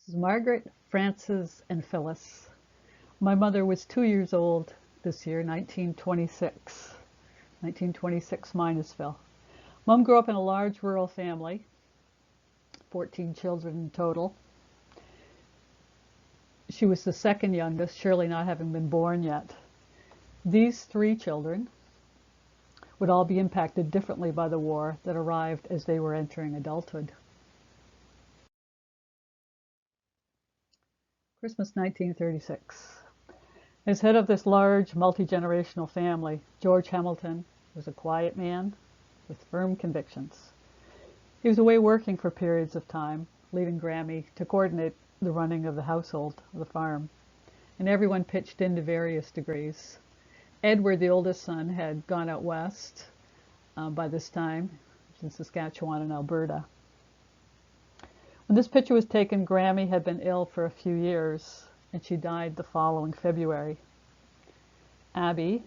This is Margaret, Frances, and Phyllis. My mother was 2 years old this year, 1926. 1926 Minusville. Mom grew up in a large rural family, 14 children in total. She was the second youngest, Shirley not having been born yet. These 3 children would all be impacted differently by the war that arrived as they were entering adulthood. Christmas 1936. As head of this large multi-generational family, George Hamilton was a quiet man with firm convictions. He was away working for periods of time, leaving Grammy to coordinate the running of the household, the farm, and everyone pitched in to various degrees. Edward, the oldest son, had gone out west by this time, in Saskatchewan and Alberta. When this picture was taken, Grammy had been ill for a few years, and she died the following February. Abby,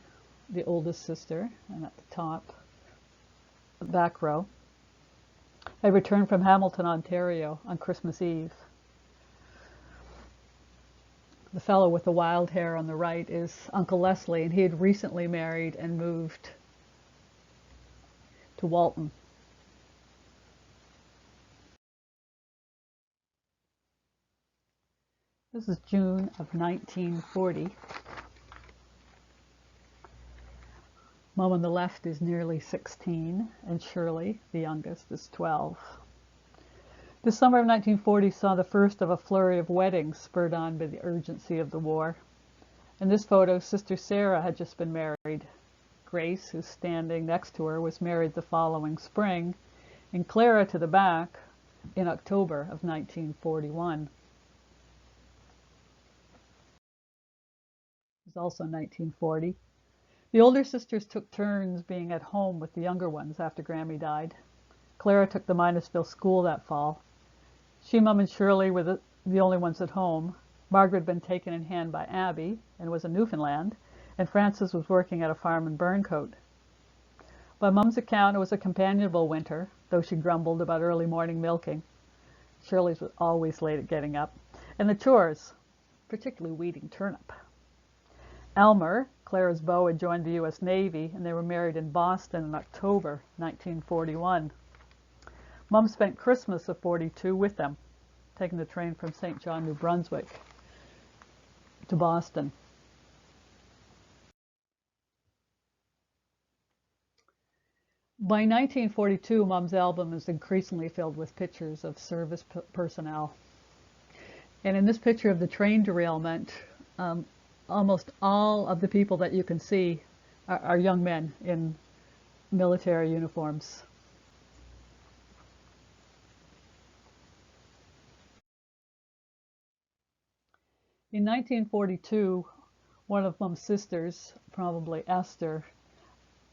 the oldest sister, and at the top, the back row, had returned from Hamilton, Ontario on Christmas Eve. The fellow with the wild hair on the right is Uncle Leslie, and he had recently married and moved to Walton. This is June of 1940. Mom on the left is nearly 16, and Shirley, the youngest, is 12. The summer of 1940 saw the first of a flurry of weddings spurred on by the urgency of the war. In this photo, Sister Sarah had just been married. Grace, who's standing next to her, was married the following spring, and Clara, to the back, in October of 1941. It was also 1940. The older sisters took turns being at home with the younger ones after Grammy died. Clara took the Minusville school that fall. She, Mum, and Shirley were the only ones at home. Margaret had been taken in hand by Abby and was in Newfoundland, and Frances was working at a farm in Burncoat. By Mum's account, it was a companionable winter, though she grumbled about early morning milking. Shirley's was always late at getting up. And the chores, particularly weeding turnip. Elmer, Clara's beau, had joined the U.S. Navy, and they were married in Boston in October 1941. Mum spent Christmas of 42 with them, taking the train from St. John, New Brunswick to Boston. By 1942, Mum's album is increasingly filled with pictures of service personnel. And in this picture of the train derailment, almost all of the people that you can see are young men in military uniforms. In 1942, one of Mum's sisters, probably Esther,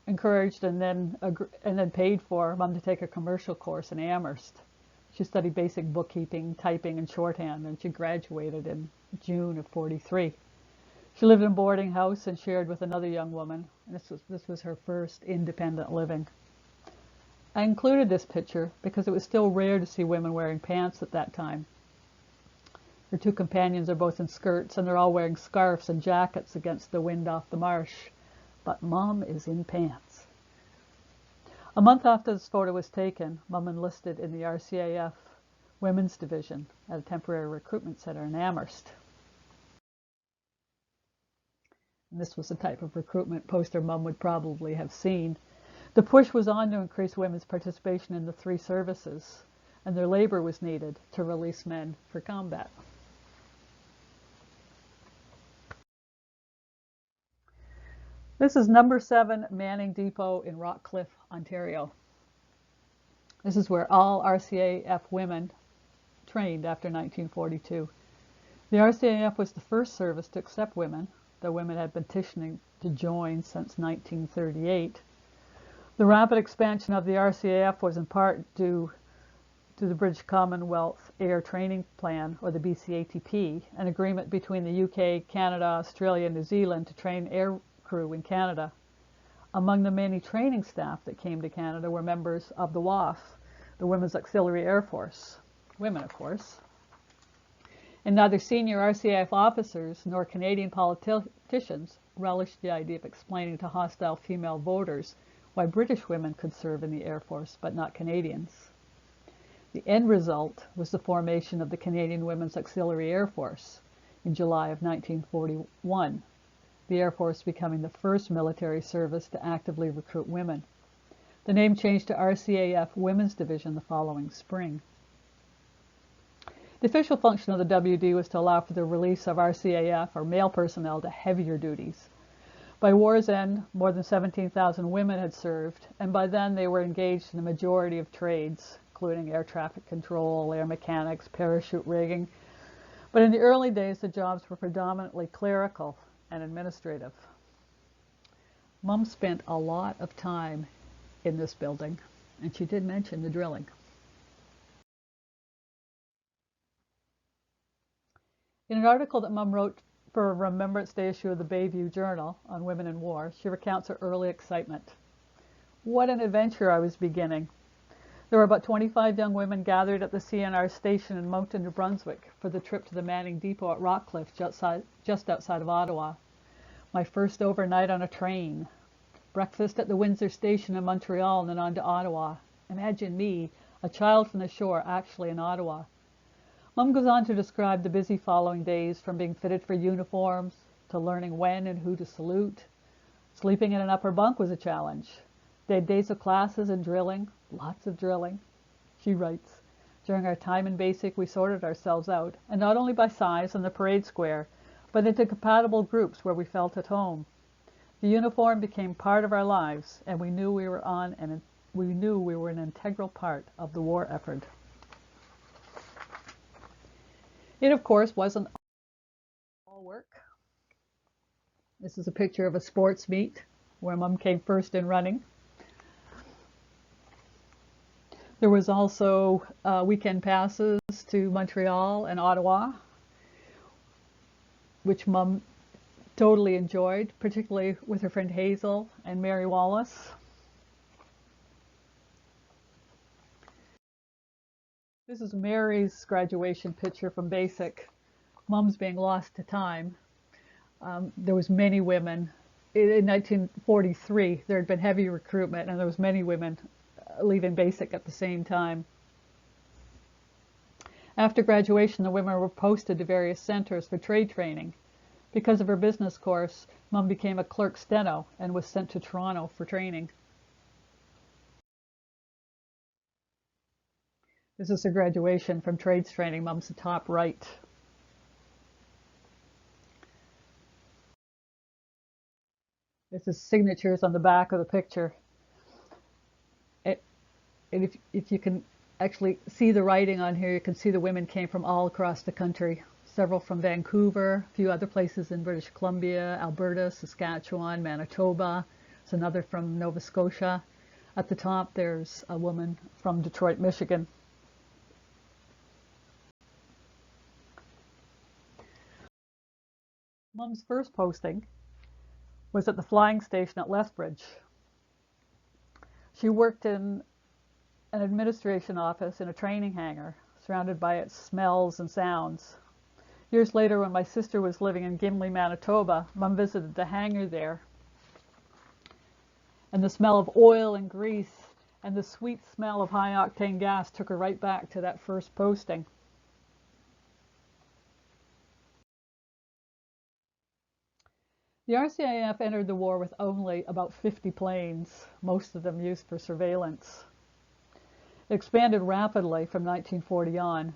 encouraged and then paid for Mum to take a commercial course in Amherst. She studied basic bookkeeping, typing, and shorthand, and she graduated in June of 43. She lived in a boarding house and shared with another young woman. And this was her first independent living. I included this picture because it was still rare to see women wearing pants at that time. Her 2 companions are both in skirts, and they're all wearing scarves and jackets against the wind off the marsh. But Mom is in pants. A month after this photo was taken, Mom enlisted in the RCAF Women's Division at a temporary recruitment center in Amherst. And this was the type of recruitment poster Mum would probably have seen. The push was on to increase women's participation in the 3 services, and their labor was needed to release men for combat. This is number 7 Manning Depot in Rockcliffe, Ontario. This is where all RCAF women trained after 1942. The RCAF was the first service to accept women, though women had been petitioning to join since 1938. The rapid expansion of the RCAF was in part due to the British Commonwealth Air Training Plan, or the BCATP, an agreement between the UK, Canada, Australia, and New Zealand to train air crew in Canada. Among the many training staff that came to Canada were members of the WWII, the Women's Auxiliary Air Force. Women, of course. And neither senior RCAF officers nor Canadian politicians relished the idea of explaining to hostile female voters why British women could serve in the Air Force, but not Canadians. The end result was the formation of the Canadian Women's Auxiliary Air Force in July of 1941, the Air Force becoming the first military service to actively recruit women. The name changed to RCAF Women's Division the following spring. The official function of the WD was to allow for the release of RCAF, or male personnel, to heavier duties. By war's end, more than 17,000 women had served, and by then they were engaged in a majority of trades, including air traffic control, air mechanics, parachute rigging. But in the early days, the jobs were predominantly clerical and administrative. Mom spent a lot of time in this building, and she did mention the drilling. In an article that Mom wrote for a Remembrance Day issue of the Bayview Journal on women in war, she recounts her early excitement. What an adventure I was beginning. There were about 25 young women gathered at the CNR station in Moncton, New Brunswick for the trip to the Manning Depot at Rockcliffe, just outside of Ottawa. My first overnight on a train. Breakfast at the Windsor station in Montreal and then on to Ottawa. Imagine me, a child from the shore, actually in Ottawa. Mom goes on to describe the busy following days, from being fitted for uniforms to learning when and who to salute. Sleeping in an upper bunk was a challenge. They had days of classes and drilling, lots of drilling. She writes, during our time in basic, we sorted ourselves out, and not only by size on the parade square, but into compatible groups where we felt at home. The uniform became part of our lives, and we knew we were an integral part of the war effort. It, of course, wasn't all work. This is a picture of a sports meet where Mom came first in running. There was also weekend passes to Montreal and Ottawa, which Mom totally enjoyed, particularly with her friend Hazel and Mary Wallace. This is Mary's graduation picture from basic. Mom's being lost to time. There was many women. In 1943, there had been heavy recruitment, and there was many women leaving basic at the same time. After graduation, the women were posted to various centers for trade training. Because of her business course, Mom became a clerk steno and was sent to Toronto for training. This is her graduation from trades training. Mom's the top right. This is signatures on the back of the picture. And if you can actually see the writing on here, you can see the women came from all across the country. Several from Vancouver, a few other places in British Columbia, Alberta, Saskatchewan, Manitoba. There's another from Nova Scotia. At the top, there's a woman from Detroit, Michigan. Mom's first posting was at the flying station at Lethbridge. She worked in an administration office in a training hangar, surrounded by its smells and sounds. Years later, when my sister was living in Gimli, Manitoba, Mom visited the hangar there. And the smell of oil and grease and the sweet smell of high-octane gas took her right back to that first posting. The RCAF entered the war with only about 50 planes, most of them used for surveillance. It expanded rapidly from 1940 on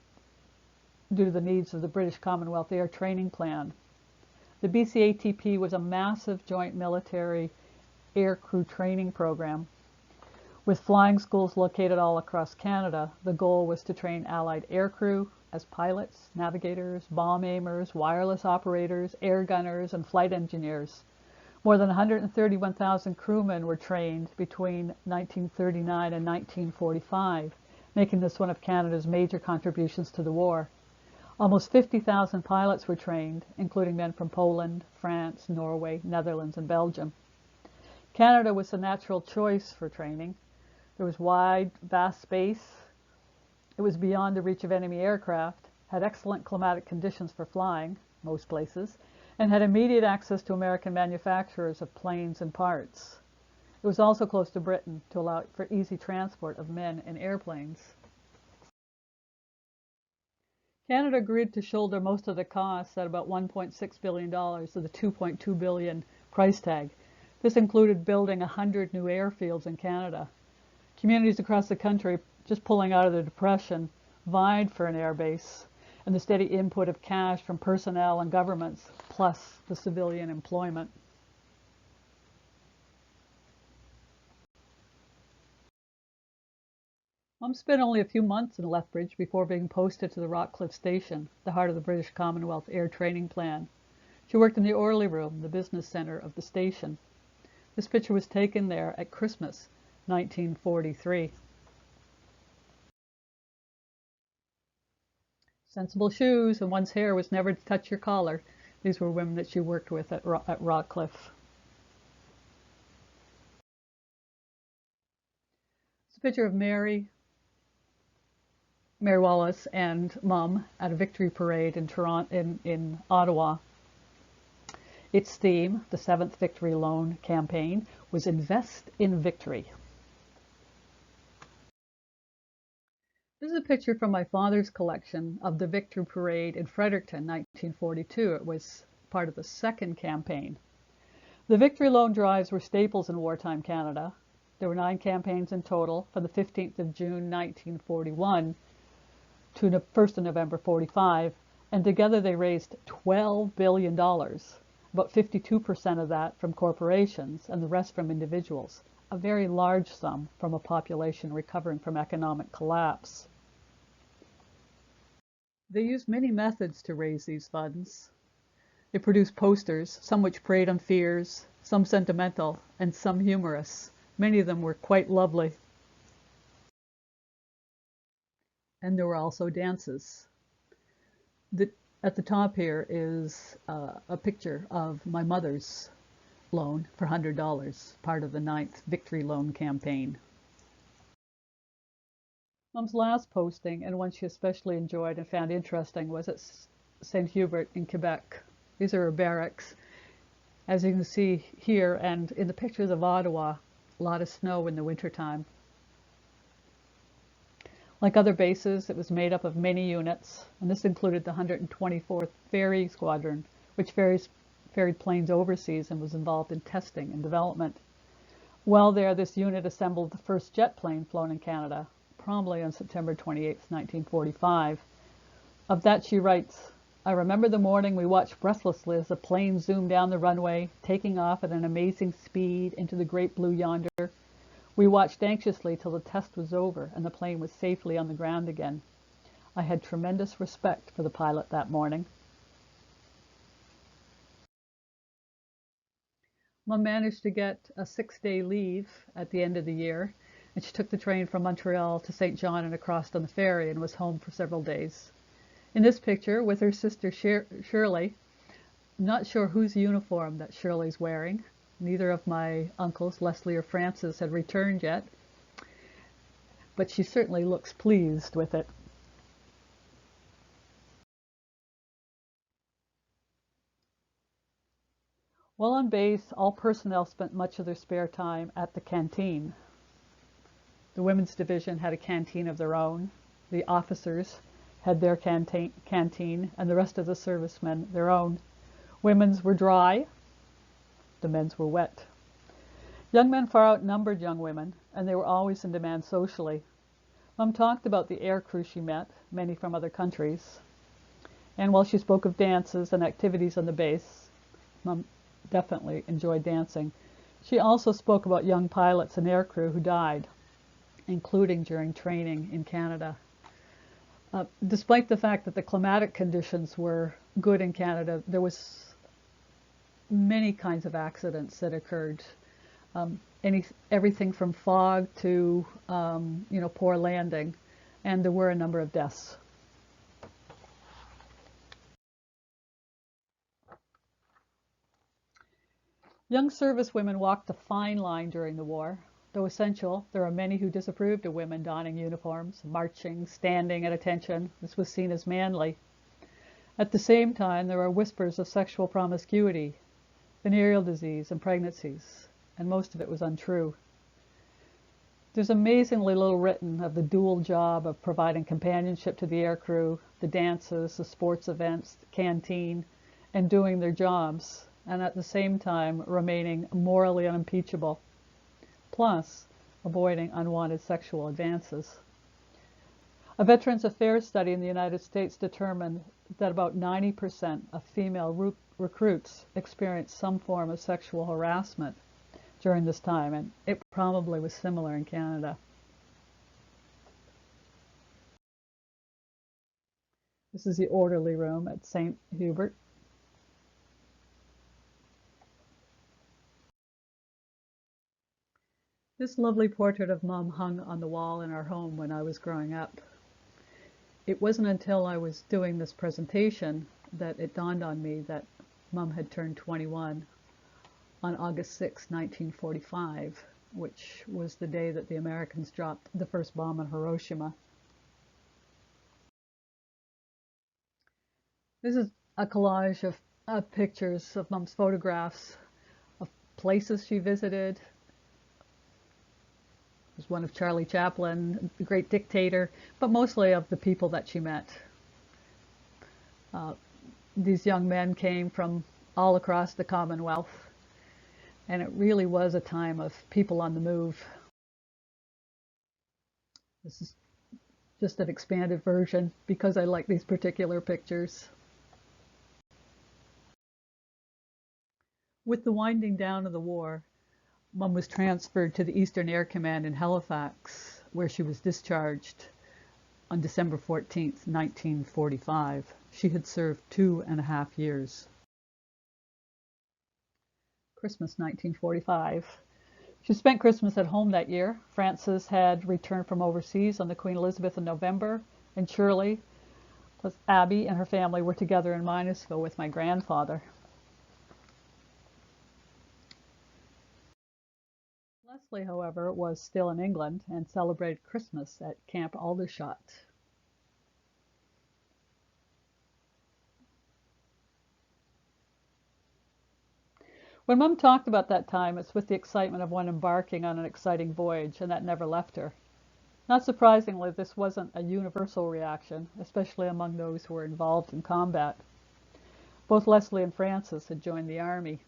due to the needs of the British Commonwealth Air Training Plan. The BCATP was a massive joint military air crew training program. With flying schools located all across Canada, the goal was to train Allied aircrew as pilots, navigators, bomb aimers, wireless operators, air gunners, and flight engineers. More than 131,000 crewmen were trained between 1939 and 1945, making this one of Canada's major contributions to the war. Almost 50,000 pilots were trained, including men from Poland, France, Norway, Netherlands, and Belgium. Canada was the natural choice for training. There was wide, vast space. It was beyond the reach of enemy aircraft, had excellent climatic conditions for flying, most places, and had immediate access to American manufacturers of planes and parts. It was also close to Britain to allow for easy transport of men in airplanes. Canada agreed to shoulder most of the costs at about $1.6 billion of the $2.2 billion price tag. This included building 100 new airfields in Canada. Communities across the country, just pulling out of the Depression, vied for an airbase, and the steady input of cash from personnel and governments, plus the civilian employment. Mom spent only a few months in Lethbridge before being posted to the Rockcliffe Station, the heart of the British Commonwealth Air Training Plan. She worked in the Orley Room, the business center of the station. This picture was taken there at Christmas, 1943. Sensible shoes, and one's hair was never to touch your collar. These were women that she worked with at Rockcliffe. It's a picture of Mary Wallace and Mum at a victory parade in Toronto, in Ottawa. Its theme, the 7th Victory Loan Campaign, was Invest in Victory. This is a picture from my father's collection of the Victory Parade in Fredericton, 1942. It was part of the second campaign. The Victory Loan drives were staples in wartime Canada. There were 9 campaigns in total from the 15th of June, 1941 to 1st of November 45, and together they raised $12 billion, about 52% of that from corporations and the rest from individuals, a very large sum from a population recovering from economic collapse. They used many methods to raise these funds. They produced posters, some which preyed on fears, some sentimental, and some humorous. Many of them were quite lovely. And there were also dances. At the top here is a picture of my mother's loan for $100, part of the 9th Victory Loan Campaign. Mom's last posting, and one she especially enjoyed and found interesting, was at St. Hubert in Quebec. These are her barracks. As you can see here, and in the pictures of Ottawa, a lot of snow in the wintertime. Like other bases, it was made up of many units, and this included the 124th Ferry Squadron, which ferried planes overseas and was involved in testing and development. While there, this unit assembled the first jet plane flown in Canada, probably on September 28, 1945. Of that she writes, "I remember the morning we watched breathlessly as the plane zoomed down the runway, taking off at an amazing speed into the great blue yonder. We watched anxiously till the test was over and the plane was safely on the ground again. I had tremendous respect for the pilot that morning." Mom managed to get a 6-day leave at the end of the year, and she took the train from Montreal to St. John and across on the ferry and was home for several days. In this picture, with her sister Shirley, I'm not sure whose uniform that Shirley's wearing. Neither of my uncles, Leslie or Francis, had returned yet, but she certainly looks pleased with it. While on base, all personnel spent much of their spare time at the canteen. The women's division had a canteen of their own. The officers had their canteen, and the rest of the servicemen their own. Women's were dry, the men's were wet. Young men far outnumbered young women, and they were always in demand socially. Mom talked about the air crew she met, many from other countries. And while she spoke of dances and activities on the base, Mom definitely enjoyed dancing, she also spoke about young pilots and air crew who died, including during training in Canada. Despite the fact that the climatic conditions were good in Canada, there was many kinds of accidents that occurred. Everything from fog to poor landing, and there were a number of deaths. Young servicewomen walked a fine line during the war. Though essential, there are many who disapproved of women donning uniforms, marching, standing at attention. This was seen as manly. At the same time, there are whispers of sexual promiscuity, venereal disease, and pregnancies, and most of it was untrue. There's amazingly little written of the dual job of providing companionship to the aircrew, the dances, the sports events, the canteen, and doing their jobs, and at the same time remaining morally unimpeachable, plus avoiding unwanted sexual advances. A Veterans Affairs study in the United States determined that about 90% of female recruits experienced some form of sexual harassment during this time, and it probably was similar in Canada. This is the orderly room at St. Hubert. This lovely portrait of Mom hung on the wall in our home when I was growing up. It wasn't until I was doing this presentation that it dawned on me that Mom had turned 21 on August 6, 1945, which was the day that the Americans dropped the first bomb on Hiroshima. This is a collage of pictures of Mom's photographs of places she visited. Was one of Charlie Chaplin, the great dictator, but mostly of the people that she met. These young men came from all across the Commonwealth, and it really was a time of people on the move. This is just an expanded version because I like these particular pictures. With the winding down of the war, Mom was transferred to the Eastern Air Command in Halifax, where she was discharged on December 14, 1945. She had served 2.5 years. Christmas 1945. She spent Christmas at home that year. Frances had returned from overseas on the Queen Elizabeth in November, and Shirley, plus Abby and her family, were together in Minesville with my grandfather. Leslie, however, was still in England and celebrated Christmas at Camp Aldershot. When Mom talked about that time, it's with the excitement of one embarking on an exciting voyage, and that never left her. Not surprisingly, this wasn't a universal reaction, especially among those who were involved in combat. Both Leslie and Frances had joined the Army.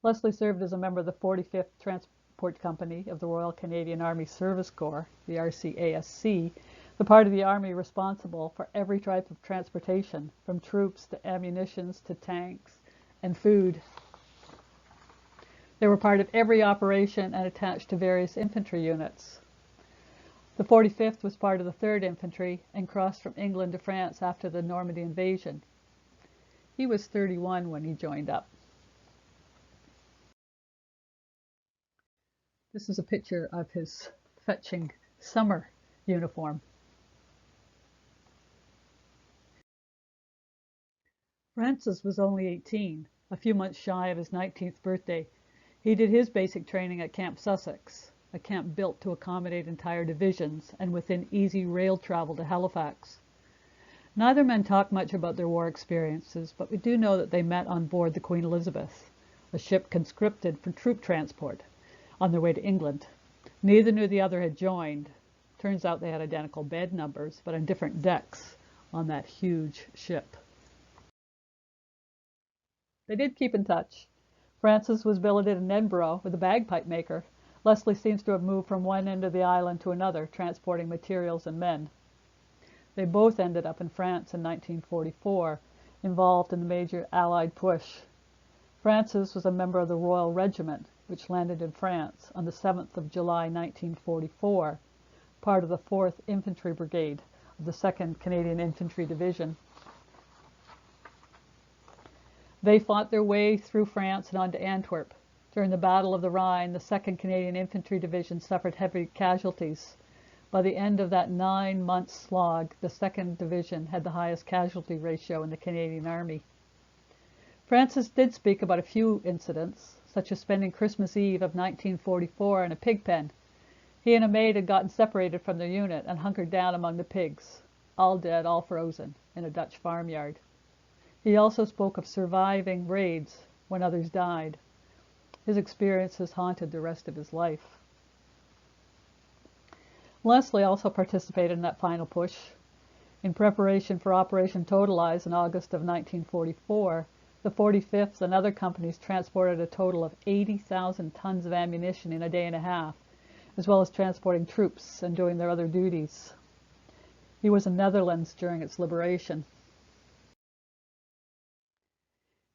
Leslie served as a member of the 45th Transport Company of the Royal Canadian Army Service Corps, the RCAF, the part of the Army responsible for every type of transportation, from troops to ammunitions to tanks and food. They were part of every operation and attached to various infantry units. The 45th was part of the 3rd Infantry and crossed from England to France after the Normandy invasion. He was 31 when he joined up. This is a picture of his fetching summer uniform. Francis was only 18, a few months shy of his 19th birthday. He did his basic training at Camp Sussex, a camp built to accommodate entire divisions and within easy rail travel to Halifax. Neither men talk much about their war experiences, but we do know that they met on board the Queen Elizabeth, a ship conscripted for troop transport, on their way to England. Neither knew the other had joined. Turns out they had identical bed numbers, but on different decks on that huge ship. They did keep in touch. Frances was billeted in Edinburgh with a bagpipe maker. Leslie seems to have moved from one end of the island to another, transporting materials and men. They both ended up in France in 1944, involved in the major Allied push. Frances was a member of the Royal Regiment, which landed in France on the 7th of July 1944, part of the 4th Infantry Brigade of the 2nd Canadian Infantry Division. They fought their way through France and on to Antwerp. During the Battle of the Rhine, the 2nd Canadian Infantry Division suffered heavy casualties. By the end of that 9-month slog, the 2nd Division had the highest casualty ratio in the Canadian Army. Frances did speak about a few incidents, such as spending Christmas Eve of 1944 in a pig pen. He and a maid had gotten separated from their unit and hunkered down among the pigs, all dead, all frozen, in a Dutch farmyard. He also spoke of surviving raids when others died. His experiences haunted the rest of his life. Leslie also participated in that final push. In preparation for Operation Totalize in August of 1944, the 45th and other companies transported a total of 80,000 tons of ammunition in a day and a half, as well as transporting troops and doing their other duties. He was in Netherlands during its liberation.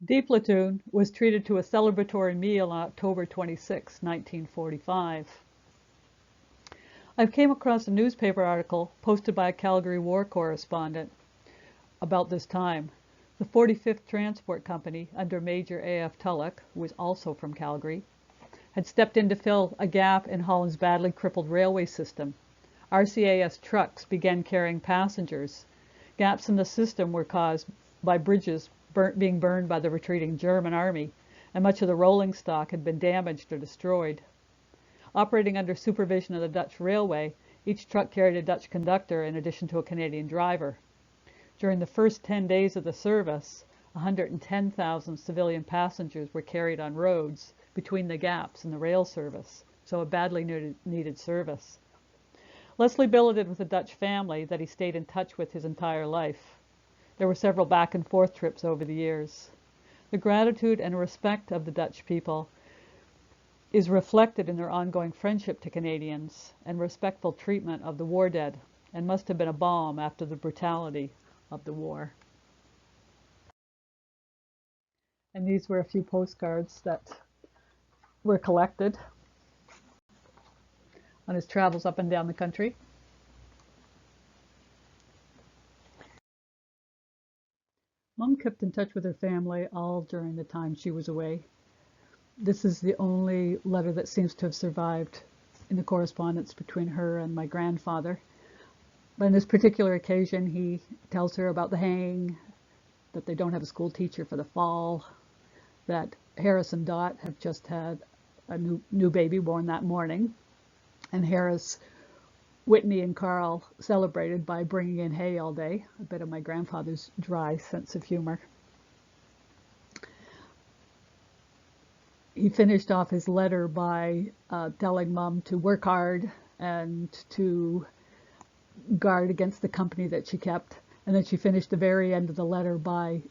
D Platoon was treated to a celebratory meal on October 26, 1945. I came across a newspaper article posted by a Calgary war correspondent about this time. The 45th Transport Company, under Major A.F. Tulloch, who was also from Calgary, had stepped in to fill a gap in Holland's badly crippled railway system. RCAF trucks began carrying passengers. Gaps in the system were caused by bridges being burned by the retreating German army, and much of the rolling stock had been damaged or destroyed. Operating under supervision of the Dutch railway, each truck carried a Dutch conductor in addition to a Canadian driver. During the first 10 days of the service, 110,000 civilian passengers were carried on roads between the gaps in the rail service, so a badly needed service. Leslie billeted with a Dutch family that he stayed in touch with his entire life. There were several back and forth trips over the years. The gratitude and respect of the Dutch people is reflected in their ongoing friendship to Canadians and respectful treatment of the war dead, and must have been a balm after the brutality of the war. And these were a few postcards that were collected on his travels up and down the country. Mom kept in touch with her family all during the time she was away. This is the only letter that seems to have survived in the correspondence between her and my grandfather. But on this particular occasion, he tells her about the hang, that they don't have a school teacher for the fall, that Harris and Dot have just had a new baby born that morning, and Harris, Whitney, and Carl celebrated by bringing in hay all day, a bit of my grandfather's dry sense of humor. He finished off his letter by telling Mom to work hard and to guard against the company that she kept. And then she finished the very end of the letter by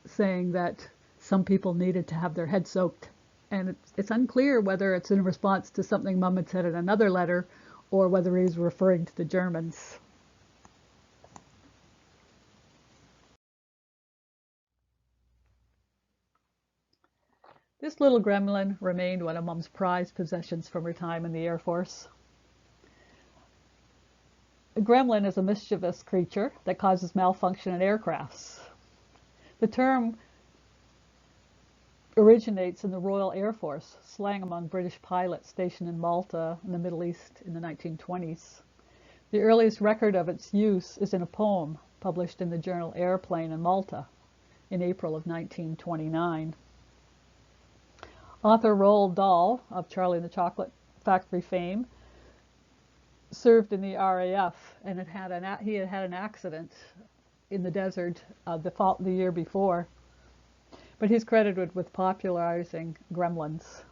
saying that some people needed to have their head soaked. And it's unclear whether it's in response to something Mom had said in another letter or whether he's referring to the Germans. This little gremlin remained one of Mom's prized possessions from her time in the Air Force. A gremlin is a mischievous creature that causes malfunction in aircrafts. The term originates in the Royal Air Force, slang among British pilots stationed in Malta in the Middle East in the 1920s. The earliest record of its use is in a poem published in the journal Airplane in Malta in April of 1929. Author Roald Dahl, of Charlie and the Chocolate Factory fame, served in the RAF, and he had had an accident in the desert the year before. But he's credited with popularizing gremlins.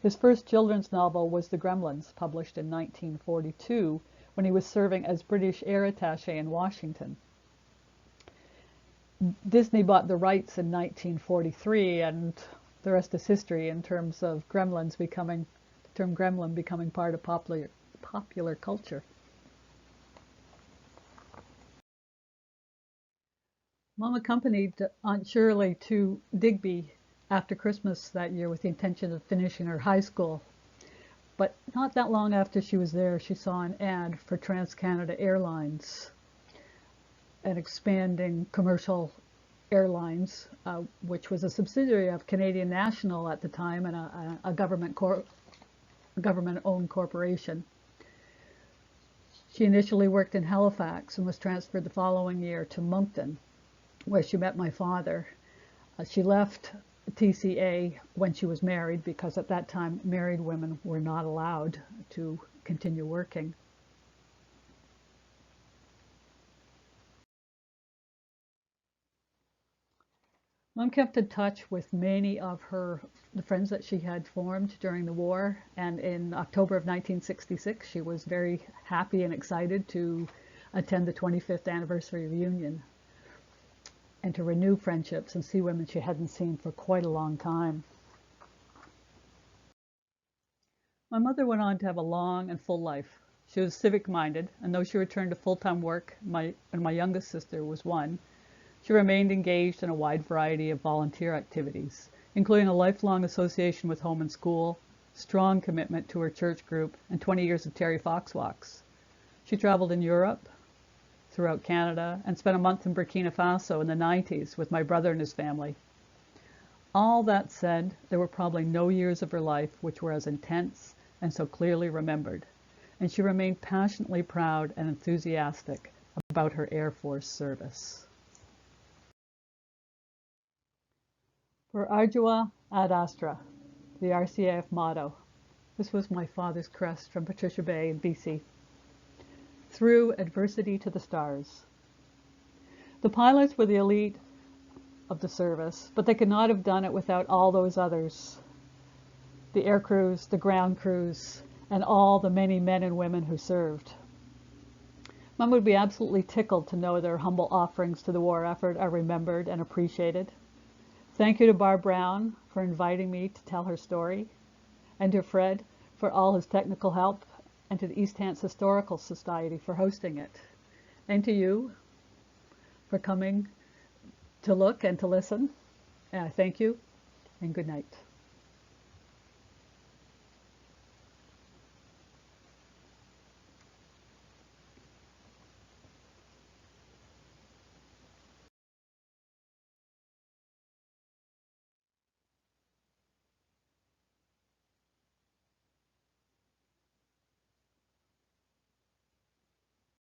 His first children's novel was The Gremlins, published in 1942, when he was serving as British Air Attaché in Washington. Disney bought the rights in 1943, and the rest is history in terms of the term gremlin becoming part of popular culture. Mom accompanied Aunt Shirley to Digby after Christmas that year with the intention of finishing her high school. But not that long after she was there, she saw an ad for TransCanada Airlines, an expanding commercial airlines, which was a subsidiary of Canadian National at the time and a government-owned corporation. She initially worked in Halifax and was transferred the following year to Moncton, where she met my father. She left TCA when she was married, because at that time married women were not allowed to continue working. Mom kept in touch with many of the friends that she had formed during the war, and in October of 1966 she was very happy and excited to attend the 25th anniversary reunion and to renew friendships and see women she hadn't seen for quite a long time. My mother went on to have a long and full life. She was civic-minded, and though she returned to full-time work, and my youngest sister was one, she remained engaged in a wide variety of volunteer activities, including a lifelong association with Home and School, strong commitment to her church group, and 20 years of Terry Fox walks. She traveled in Europe, throughout Canada, and spent a month in Burkina Faso in the 90s with my brother and his family. All that said, there were probably no years of her life which were as intense and so clearly remembered, and she remained passionately proud and enthusiastic about her Air Force service. For Ardua ad Astra, the RCAF motto. This was my father's crest from Patricia Bay in BC. Through adversity to the stars. The pilots were the elite of the service, but they could not have done it without all those others. The air crews, the ground crews, and all the many men and women who served. Mom would be absolutely tickled to know their humble offerings to the war effort are remembered and appreciated. Thank you to Barb Brown for inviting me to tell her story, and to Fred for all his technical help, and to the East Hants Historical Society for hosting it, and to you for coming to look and to listen. And I thank you, and good night.